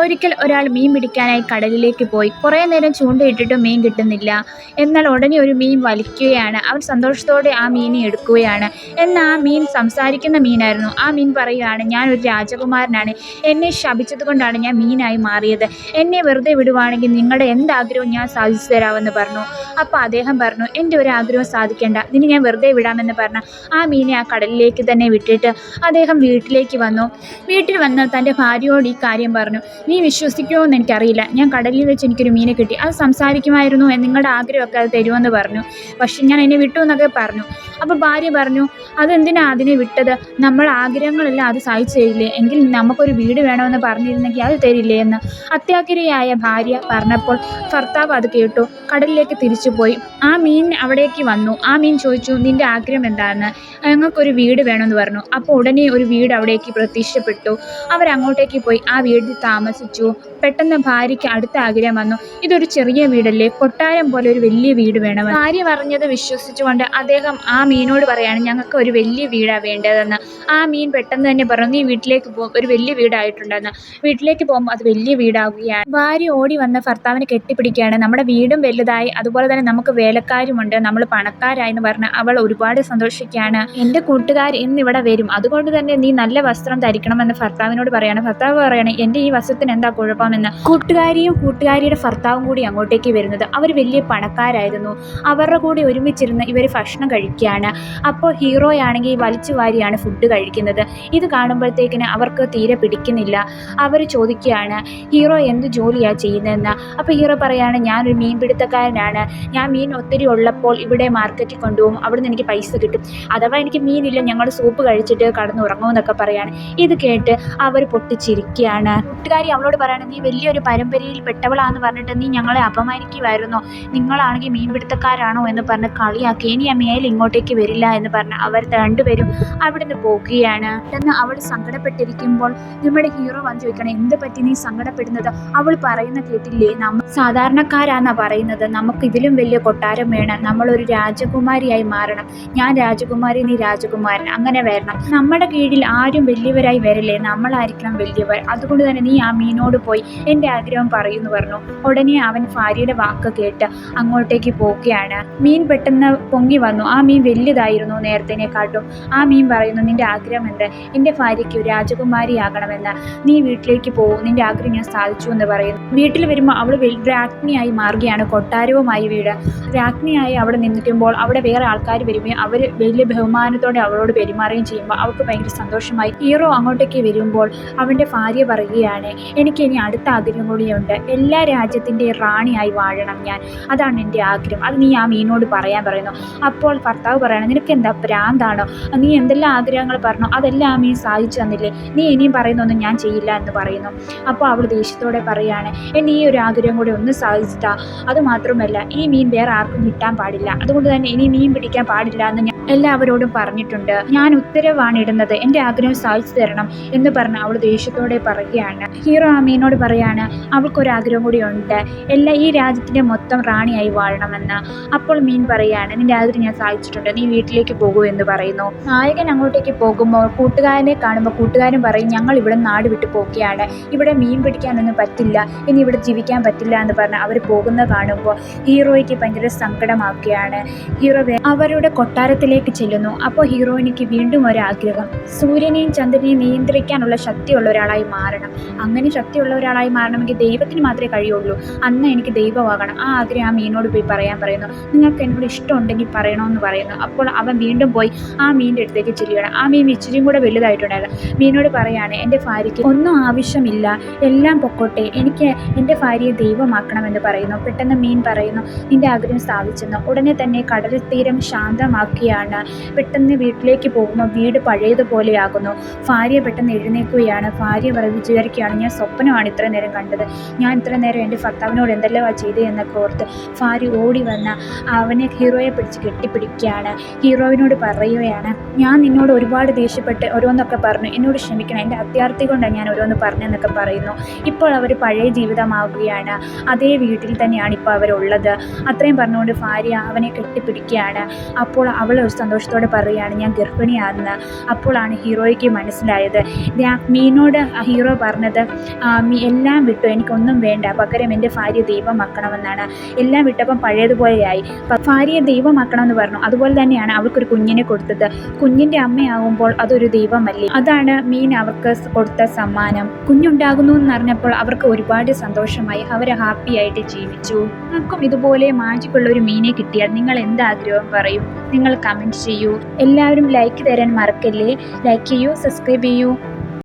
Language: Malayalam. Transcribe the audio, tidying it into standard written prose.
ഒരിക്കൽ ഒരാൾ മീൻ പിടിക്കാനായി കടലിലേക്ക് പോയി. കുറേ നേരം ചൂണ്ടയിട്ടിട്ടും മീൻ കിട്ടുന്നില്ല. എന്നാൽ ഉടനെ ഒരു മീൻ വലിക്കുകയാണ്. അവൻ സന്തോഷത്തോടെ ആ മീനെ എടുക്കുകയാണ്. എന്നാൽ ആ മീൻ സംസാരിക്കുന്ന മീനായിരുന്നു. ആ മീൻ പറയുകയാണ്, ഞാൻ ഒരു രാജകുമാരനാണ്. എന്നെ ശപിച്ചതുകൊണ്ടാണ് ഞാൻ മീനായി മാറിയത്. എന്നെ വെറുതെ വിടുവാണെങ്കിൽ നിങ്ങളുടെ എന്താഗ്രഹവും ഞാൻ സാധിച്ചു തരാമെന്ന് പറഞ്ഞു. അപ്പോൾ അദ്ദേഹം പറഞ്ഞു, എൻ്റെ ഒരു ആഗ്രഹവും സാധിക്കേണ്ട, നിന്നെ ഞാൻ വെറുതെ വിടാമെന്ന് പറഞ്ഞ ആ മീനെ ആ കടലിലേക്ക് തന്നെ വിട്ടിട്ട് അദ്ദേഹം വീട്ടിലേക്ക് വന്നു. വീട്ടിൽ വന്ന് തൻ്റെ ഭാര്യയോട് ഈ കാര്യം പറഞ്ഞു. നീ വിശ്വസിക്കുമോ എന്ന് എനിക്കറിയില്ല, ഞാൻ കടലിൽ വെച്ച് എനിക്കൊരു മീനെ കിട്ടി. അത് സംസാരിക്കുമായിരുന്നു, നിങ്ങളുടെ ആഗ്രഹമൊക്കെ അത് തരുമെന്ന് പറഞ്ഞു. പക്ഷെ ഞാൻ എന്നെ വിട്ടു എന്നൊക്കെ പറഞ്ഞു. അപ്പോൾ ഭാര്യ പറഞ്ഞു, അതെന്തിനാ അതിനെ വിട്ടത്? നമ്മൾ ആഗ്രഹങ്ങളെല്ലാം അത് സാധിച്ചു തരില്ലേ? എങ്കിൽ നമുക്കൊരു വീട് വേണമെന്ന് പറഞ്ഞിരുന്നെങ്കിൽ അത് തരില്ലേ എന്ന് അത്യാഗ്രഹിയായ ഭാര്യ പറഞ്ഞപ്പോൾ ഭർത്താവ് അത് കേട്ടു. കടലിലേക്ക് തിരിച്ചു പോയി. ആ മീൻ അവിടേക്ക് വന്നു. ആ മീൻ ചോദിച്ചു, നിന്റെ ആഗ്രഹം എന്താണെന്ന്? ഞങ്ങൾക്കൊരു വീട് വേണമെന്ന് പറഞ്ഞു. അപ്പോൾ ഉടനെ ഒരു വീട് അവിടേക്ക് പ്രത്യക്ഷപ്പെട്ടു. അവരങ്ങോട്ടേക്ക് പോയി ആ വീട്ടിൽ താമസിച്ചു. പെട്ടെന്ന് ഭാര്യയ്ക്ക് അടുത്ത ആഗ്രഹം വന്നു. ഇതൊരു ചെറിയ വീടല്ലേ, കൊട്ടാരം പോലെ ഒരു വലിയ വീട് വേണം. ഭാര്യ പറഞ്ഞത് വിശ്വസിച്ചുകൊണ്ട് അദ്ദേഹം ആ മീനോട് പറയാണ്, ഞങ്ങൾക്ക് ഒരു വലിയ വീടാണ് വേണ്ടതെന്ന്. ആ മീൻ പെട്ടെന്ന് തന്നെ പറഞ്ഞു, നീ വീട്ടിലേക്ക് പോകും, ഒരു വലിയ വീടായിട്ടുണ്ടെന്ന്. വീട്ടിലേക്ക് പോകുമ്പോൾ അത് വലിയ വീടാവുകയാണ്. ഭാര്യ ഓടി വന്ന് ഭർത്താവിനെ കെട്ടിപ്പിടിക്കുകയാണ്. നമ്മുടെ വീടും വലുതായി, അതുപോലെ തന്നെ നമുക്ക് വേലക്കാരുമുണ്ട്, നമ്മൾ പണക്കാരായി എന്ന് പറഞ്ഞ് അവൾ ഒരുപാട് സന്തോഷിക്കുകയാണ്. എൻ്റെ കൂട്ടുകാർ ഇന്നിവിടെ വരും, അതുകൊണ്ട് തന്നെ നീ നല്ല വസ്ത്രം ധരിക്കണമെന്ന് ഭർത്താവിനോട് പറയാണ്. ഭർത്താവ് പറയാണ്, എൻ്റെ ഈ വസ്ത്രത്തിന് എന്താ കുഴപ്പമെന്ന്. കൂട്ടുകാരിയും കൂട്ടുകാരിയുടെ ഭർത്താവും കൂടി അങ്ങോട്ടേക്ക് വരുന്നത്. അവർ വലിയ പണക്കാരായിരുന്നു. അവരുടെ കൂടെ ഒരുമിച്ചിരുന്ന് ഇവർ ഭക്ഷണം കഴിക്കുകയാണ്. അപ്പോൾ ഹീറോയാണെങ്കിൽ വലിച്ചു വാരിയാണ് ഫുഡ് കഴിക്കുന്നത്. ഇത് കാണുമ്പോഴത്തേക്കിന് അവർക്ക് തീരെ പിടിക്കുന്നില്ല. അവർ ചോദിക്കുകയാണ്, ഹീറോ എന്ത് ജോലിയാണ് ചെയ്യുന്നതെന്ന്. അപ്പോൾ ഹീറോ പറയാണ്, ഞാനൊരു മീൻ പിടുത്തക്കാരനാണ്. ഞാൻ മീൻ ഒത്തിരി ഉള്ളപ്പോൾ ഇവിടെ മാർക്കറ്റിൽ കൊണ്ടുപോകും, അവിടുന്ന് എനിക്ക് പൈസ കിട്ടും. അഥവാ എനിക്ക് മീനില്ല, ഞങ്ങൾ സൂപ്പ് കഴിച്ചിട്ട് കടന്നുറങ്ങുമെന്നൊക്കെ പറയാണ്. ഇത് കേട്ട് അവർ പൊട്ടിച്ചിരിക്കുകയാണ്. കൂട്ടുകാരി അവളോട് പറയണം, നീ വലിയൊരു പരമ്പരയിൽ പെട്ടവളാന്ന് പറഞ്ഞിട്ട് നീ ഞങ്ങളെ അപമാനിക്കുമായിരുന്നോ? നിങ്ങളാണെങ്കിൽ മീൻപിടുത്തക്കാരാണോ എന്ന് പറഞ്ഞ് കളിയാക്കി. ഇനി ആ മേൽ ഇങ്ങോട്ടേക്ക് വരില്ല എന്ന് പറഞ്ഞ് അവർ രണ്ടുപേരും അവിടുന്ന് പോകുകയാണ്. പെട്ടെന്ന് അവൾ സങ്കടപ്പെട്ടിരിക്കുമ്പോൾ നമ്മുടെ ഹീറോ വന്ന് ചോദിക്കണം, എന്ത് പറ്റി നീ സങ്കടപ്പെടുന്നത്? അവൾ പറയുന്ന കേട്ടില്ലേ, നമ്മൾ സാധാരണക്കാരാന്നാ പറയുന്നത്, നമുക്ക് ഇതിലും വലിയ കൊട്ടാരം വേണം, നമ്മളൊരു രാജകുമാരിയായി മാറണം. ഞാൻ രാജകുമാരി, നീ രാജകുമാരൻ, അങ്ങനെ വരണം. നമ്മുടെ കീഴിൽ ആരും വലിയവരായി വരില്ലേ, നമ്മളായിരിക്കണം വലിയവർ. അതുകൊണ്ട് തന്നെ നീ ആ മീനോട് പോയി എൻ്റെ ആഗ്രഹം പറയുന്നു പറഞ്ഞു. ഉടനെ അവൻ ഭാര്യയുടെ വാക്ക് കേട്ട് അങ്ങോട്ടേക്ക് പോവുകയാണ്. മീൻ പെട്ടെന്ന് പൊങ്ങി വന്നു. ആ മീൻ വലുതായിരുന്നു നേരത്തേനെക്കാട്ടും. ആ മീൻ പറയുന്നു, നിന്റെ ആഗ്രഹം എന്ത്? എൻ്റെ ഭാര്യയ്ക്ക് രാജകുമാരിയാകണമെന്ന്. നീ വീട്ടിലേക്ക് പോകും, നിന്റെ ആഗ്രഹം ഞാൻ സാധിച്ചു എന്ന് പറയുന്നു. വീട്ടിൽ വരുമ്പോൾ അവൾ രാജ്ഞിയായി മാറുകയാണ്. കൊട്ടാരവുമായി വീട്. രാജ്ഞിയായി അവിടെ നിൽക്കുമ്പോൾ അവിടെ വേറെ ആൾക്കാർ വരികയും അവർ വലിയ ബഹുമാനത്തോടെ അവളോട് പെരുമാറുകയും ചെയ്യുമ്പോൾ അവൾക്ക് ഭയങ്കര സന്തോഷമായി. ഹീറോ അങ്ങോട്ടേക്ക് വരുമ്പോൾ അവൻ്റെ ഭാര്യ പറയുകയാണ്, എനിക്ക് ഇനി അടുത്ത ആഗ്രഹം കൂടിയുണ്ട്. എല്ലാ രാജ്യത്തിൻ്റെ റാണിയായി വാഴണം ഞാൻ, അതാണ് എൻ്റെ ആഗ്രഹം. അത് നീ ആ മീനോട് പറയാൻ പറയുന്നു. അപ്പോൾ ഭർത്താവ് പറയണം, നിനക്ക് എന്താ ഭ്രാന്താണോ? നീ എന്തെല്ലാം ആഗ്രഹങ്ങൾ പറഞ്ഞു അതെല്ലാം ആ മീൻ സാധിച്ചു തന്നില്ലേ, നീ ഇനിയും പറയുന്നൊന്നും ഞാൻ ചെയ്യില്ല എന്ന് പറയുന്നു. അപ്പോൾ അവൾ ദേഷ്യത്തോടെ പറയുകയാണ്, എൻ്റെ ഈ ഒരു ആഗ്രഹം കൂടി ഒന്ന് സാധിച്ചിട്ടാ. അതുമാത്രമല്ല, ഈ മീൻ വേറെ ആർക്കും കിട്ടാൻ പാടില്ല, അതുകൊണ്ട് തന്നെ ഇനി മീൻ പിടിക്കാൻ പാടില്ല എന്ന് ഞാൻ എല്ലാവരോടും പറഞ്ഞിട്ടുണ്ട്. ഞാൻ ഉത്തരവാണ് ഇടുന്നത്, എൻ്റെ ആഗ്രഹം സാധിച്ചു തരണം എന്ന് പറഞ്ഞ് അവൾ ദേഷ്യത്തോടെ പറയുകയാണ്. ഹീറോ ആ മീനോട് പറയാണ്, അവൾക്കൊരാഗ്രഹം കൂടി ഉണ്ട്, ഈ രാജ്യത്തിൻ്റെ മൊത്തം റാണിയായി വാഴണമെന്ന്. അപ്പോൾ മീൻ പറയാണ്, നിൻ്റെ ആഗ്രഹം ഞാൻ സാധിച്ചിട്ടുണ്ട്, നീ വീട്ടിലേക്ക് പോകൂ എന്ന് പറയുന്നു. നായകൻ അങ്ങോട്ടേക്ക് പോകുമ്പോൾ കൂട്ടുകാരനെ കാണുമ്പോൾ കൂട്ടുകാരൻ പറയും, ഞങ്ങൾ ഇവിടെ നാട് വിട്ടു പോവുകയാണ്, ഇവിടെ മീൻ പിടിക്കാനൊന്നും പറ്റില്ല, ഇനി ഇവിടെ ജീവിക്കാൻ പറ്റില്ല എന്ന് പറഞ്ഞ് അവർ പോകുന്നത് കാണുമ്പോൾ ഹീറോയ്ക്ക് ഭയങ്കര സങ്കടമാക്കുകയാണ്. ഹീറോ അവരുടെ കൊട്ടാരത്തിലേക്ക് ചെല്ലുന്നു. അപ്പോൾ ഹീറോയിനിക്ക് വീണ്ടും ഒരാഗ്രഹം, സൂര്യനെയും ചന്ദ്രനെയും നിയന്ത്രിക്കാനുള്ള ശക്തിയുള്ള ഒരാളായി മാറണം. അങ്ങനെ ശക്തിയുള്ള ഒരാളായി മാറണമെങ്കിൽ ദൈവത്തിന് മാത്രമേ കഴിയുള്ളൂ. അന്ന് എനിക്ക് ദൈവമാകണം. ആ ആഗ്രഹം ആ മീനോട് പോയി പറയാൻ പറയുന്നു. നിങ്ങൾക്ക് എന്നോട് ഇഷ്ടമുണ്ടെങ്കിൽ പറയണമെന്ന് പറയുന്നു. അപ്പോൾ അവൻ വീണ്ടും പോയി ആ മീനിൻ്റെ അടുത്തേക്ക് ചെല്ലുകയാണ്. ആ മീൻ ഇച്ചിരിയും കൂടെ വലുതായിട്ടുണ്ടായിരുന്നു. മീനോട് പറയാണ്, എൻ്റെ ഭാര്യയ്ക്ക് ഒന്നും ആവശ്യമില്ല, എല്ലാം പൊക്കോട്ടെ, എനിക്ക് എൻ്റെ ഭാര്യയെ ദൈവമാക്കണമെന്ന് പറയുന്നു. പെട്ടെന്ന് മീൻ പറയുന്നു, നിൻ്റെ ആഗ്രഹം സ്ഥാപിച്ചെന്ന്. ഉടനെ തന്നെ കടൽ തീരം ശാന്തമാക്കുകയാണ്. പെട്ടെന്ന് വീട്ടിലേക്ക് പോകുമ്പോൾ വീട് പഴയതുപോലെയാകുന്നു. ഭാര്യ പെട്ടെന്ന് എഴുന്നേൽക്കുകയാണ്. ഭാര്യ വിചാരിക്കുകയാണ്, ഞാൻ സ്വപ്നമാണ് ഇത്ര നേരം കണ്ടത്, ഞാൻ ഇത്ര നേരം എൻ്റെ ഭർത്താവിനോട് എന്തെല്ലാം ചെയ്തത് എന്നൊക്കെ ഓർത്ത് ഭാര്യ ഓടി വന്ന് അവനെ ഹീറോയെ പിടിച്ച് കെട്ടിപ്പിടിക്കുകയാണ്. ഹീറോയിനോട് പറയുകയാണ്, ഞാൻ നിന്നോട് ഒരുപാട് ദേഷ്യപ്പെട്ട് ഓരോന്നൊക്കെ പറഞ്ഞു, എന്നോട് ക്ഷമിക്കണം, എൻ്റെ അത്യാർത്ഥി കൊണ്ടാണ് ഞാൻ ഓരോന്ന് പറഞ്ഞെന്നൊക്കെ പറയുന്നു. ഇപ്പോൾ അവർ പഴയ ജീവിതമാവുകയാണ്. അതേ വീട്ടിൽ തന്നെയാണ് ഇപ്പോൾ അവരുള്ളത്. അത്രയും പറഞ്ഞുകൊണ്ട് ഭാര്യ അവനെ കെട്ടിപ്പിടിക്കുകയാണ്. അപ്പോൾ അവൾ സന്തോഷത്തോടെ പറയുകയാണ് ഞാൻ ഗർഭിണിയാണെന്ന്. അപ്പോഴാണ് ഹീറോയ്ക്ക് മനസ്സിലായത്. മീനോട് ഹീറോ പറഞ്ഞത് എല്ലാം വിട്ടു, എനിക്കൊന്നും വേണ്ട, പകരം എൻ്റെ ഭാര്യ ദൈവമാക്കണമെന്നാണ്. എല്ലാം വിട്ടപ്പം പഴയതുപോലെയായി. ഭാര്യയെ ദൈവമാക്കണമെന്ന് പറഞ്ഞു. അതുപോലെ തന്നെയാണ് അവൾക്കൊരു കുഞ്ഞിനെ കൊടുത്തത്. കുഞ്ഞിൻ്റെ അമ്മയാകുമ്പോൾ അതൊരു ദൈവമല്ലേ? അതാണ് മീൻ അവർക്ക് കൊടുത്ത സമ്മാനം. കുഞ്ഞുണ്ടാകുന്നു എന്നറിഞ്ഞപ്പോൾ അവർക്ക് ഒരുപാട് സന്തോഷമായി. അവർ ഹാപ്പിയായിട്ട് ജീവിച്ചു. നിങ്ങൾക്കും ഇതുപോലെ മാജിക്കുള്ള ഒരു മീനെ കിട്ടിയാൽ നിങ്ങൾ എന്ത് ആഗ്രഹം പറയും? നിങ്ങൾ കമൻറ്റ് ചെയ്യൂ. എല്ലാവരും ലൈക്ക് തരാൻ മറക്കല്ലേ. ലൈക്ക് ചെയ്യൂ, സബ്സ്ക്രൈബ് ചെയ്യൂ.